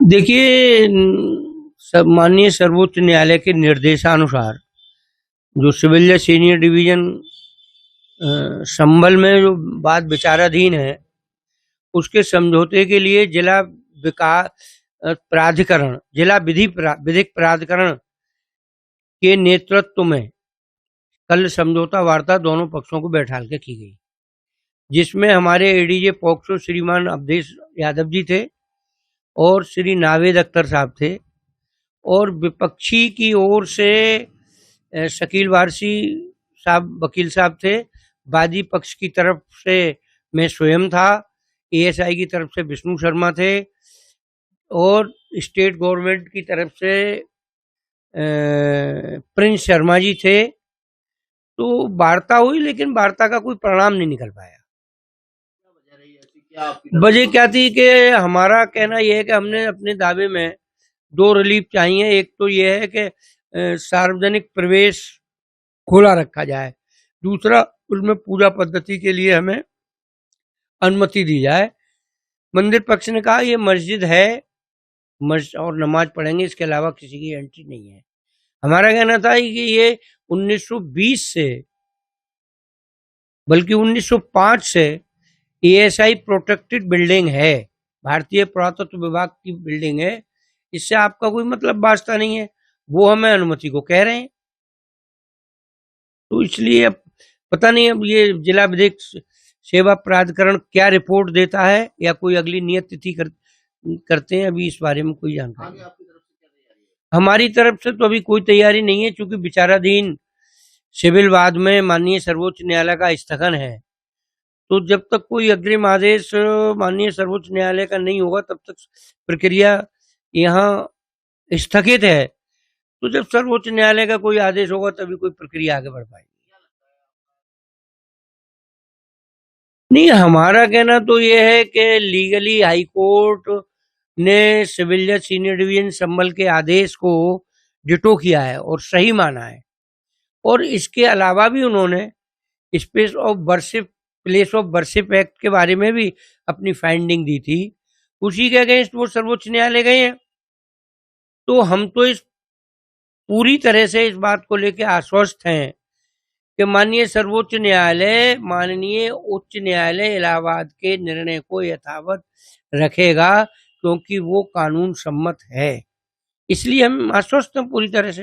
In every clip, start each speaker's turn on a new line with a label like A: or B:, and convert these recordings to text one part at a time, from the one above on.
A: देखिए, सब माननीय सर्वोच्च न्यायालय के निर्देशानुसार जो सिविल या सीनियर डिवीजन संभल में जो बात विचाराधीन है, उसके समझौते के लिए जिला विकास प्राधिकरण, जिला विधिक प्राधिकरण के नेतृत्व में कल समझौता वार्ता दोनों पक्षों को बैठाल के की गई, जिसमें हमारे एडीजे पॉक्सो श्रीमान अवधेश यादव जी थे और श्री नावेद अख्तर साहब थे, और विपक्षी की ओर से शकील वारसी साहब वकील साहब थे। वादी पक्ष की तरफ से मैं स्वयं था, एएसआई की तरफ से विष्णु शर्मा थे और स्टेट गवर्नमेंट की तरफ से प्रिंस शर्मा जी थे। तो वार्ता हुई, लेकिन वार्ता का कोई परिणाम नहीं निकल पाया। वजह क्या थी कि हमारा कहना यह है कि हमने अपने दावे में दो रिलीफ चाहिए। एक तो यह है कि सार्वजनिक प्रवेश खुला रखा जाए, दूसरा उसमें पूजा पद्धति के लिए हमें अनुमति दी जाए। मंदिर पक्ष ने कहा ये मस्जिद है, मस्जिद और नमाज पढ़ेंगे, इसके अलावा किसी की एंट्री नहीं है। हमारा कहना था कि ये 1920 से बल्कि 1905 से एएसआई प्रोटेक्टेड बिल्डिंग है, भारतीय पुरातत्व विभाग की बिल्डिंग है, इससे आपका कोई मतलब वास्ता नहीं है। वो हमें अनुमति को कह रहे हैं, तो इसलिए अब पता नहीं अब ये जिला विधिक सेवा प्राधिकरण क्या रिपोर्ट देता है या कोई अगली नियत तिथि करते हैं, अभी इस बारे में कोई जानकारी नहीं। हमारी तरफ से तो अभी कोई तैयारी नहीं है, क्योंकि विचाराधीन सिविल वाद में माननीय सर्वोच्च न्यायालय का स्थगन है। तो जब तक कोई अग्रिम आदेश माननीय सर्वोच्च न्यायालय का नहीं होगा, तब तक प्रक्रिया यहाँ स्थगित है। तो जब सर्वोच्च न्यायालय का कोई आदेश होगा तभी कोई प्रक्रिया आगे बढ़ पाएगी। नहीं, हमारा कहना तो यह है कि लीगली हाई कोर्ट ने सिविल जज सीनियर डिवीजन संभल के आदेश को डिटो किया है और सही माना है, और इसके अलावा भी उन्होंने space of worship place of worship act के बारे में भी अपनी फाइंडिंग दी थी। उसी के अगेंस्ट वो सर्वोच्च न्यायालय गए हैं। तो हम तो इस पूरी तरह से इस बात को लेकर आश्वस्त हैं कि माननीय सर्वोच्च न्यायालय, माननीय उच्च न्यायालय इलाहाबाद के निर्णय को यथावत रखेगा, क्योंकि वो कानून सम्मत है। इसलिए हम आश्वस्त हैं पूरी तरह से।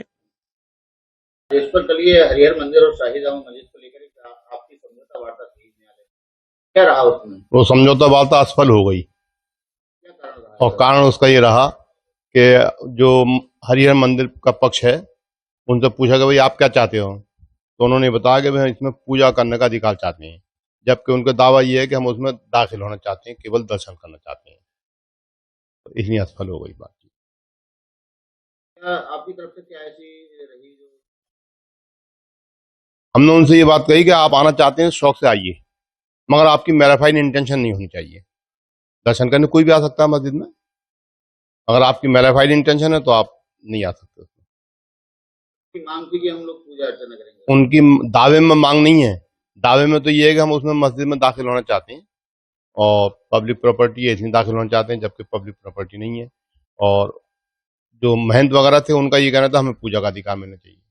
B: इस पर कल ये हरिहर मंदिर और शाही जामा मस्जिद को लेकर आपकी समझौता वार्ता थी न्यायालय, क्या रहा उसमें?
C: वो समझौता वार्ता असफल हो गई।
B: क्या कारण रहा?
C: और कारण उसका ये रहा कि जो हरिहर मंदिर का पक्ष है, उनसे पूछा कि भाई आप क्या चाहते हो, तो उन्होंने बताया कि भाई इसमें पूजा करने का अधिकार चाहते हैं, जबकि उनका दावा ये है कि हम उसमें दाखिल होना चाहते हैं, केवल दर्शन करना चाहते हैं। तो इसलिए असफल हो गई बात।
B: आपकी तरफ से क्या ऐसी रही जो
C: हमने उनसे ये बात कही कि आप आना चाहते हैं शौक से आइए, मगर आपकी मैराफाइड इंटेंशन नहीं होनी चाहिए। दर्शन करने कोई भी आ सकता है मस्जिद में, अगर आपकी मैराफाइड इंटेंशन है तो आप नहीं आ सकते।
B: की मांग थी कि हम लोग पूजा अर्चना करेंगे,
C: उनकी दावे में मांग नहीं है। दावे में तो ये है कि हम उसमें मस्जिद में दाखिल होना चाहते हैं और पब्लिक प्रॉपर्टी है इसमें दाखिल होना चाहते हैं, जबकि पब्लिक प्रॉपर्टी नहीं है। और जो महंत वगैरह थे उनका ये कहना था हमें पूजा का अधिकार मिलना चाहिए।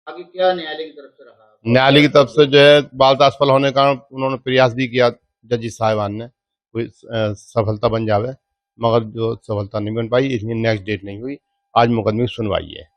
B: आगे क्या न्यायालय की तरफ से रहा?
C: न्यायालय की तरफ से जो है वार्ता असफल होने का उन्होंने प्रयास भी किया, जज साहिबान ने कोई सफलता बन जावे, मगर जो सफलता नहीं बन पाई, इसलिए नेक्स्ट डेट नहीं हुई। आज मुकदमे की सुनवाई है।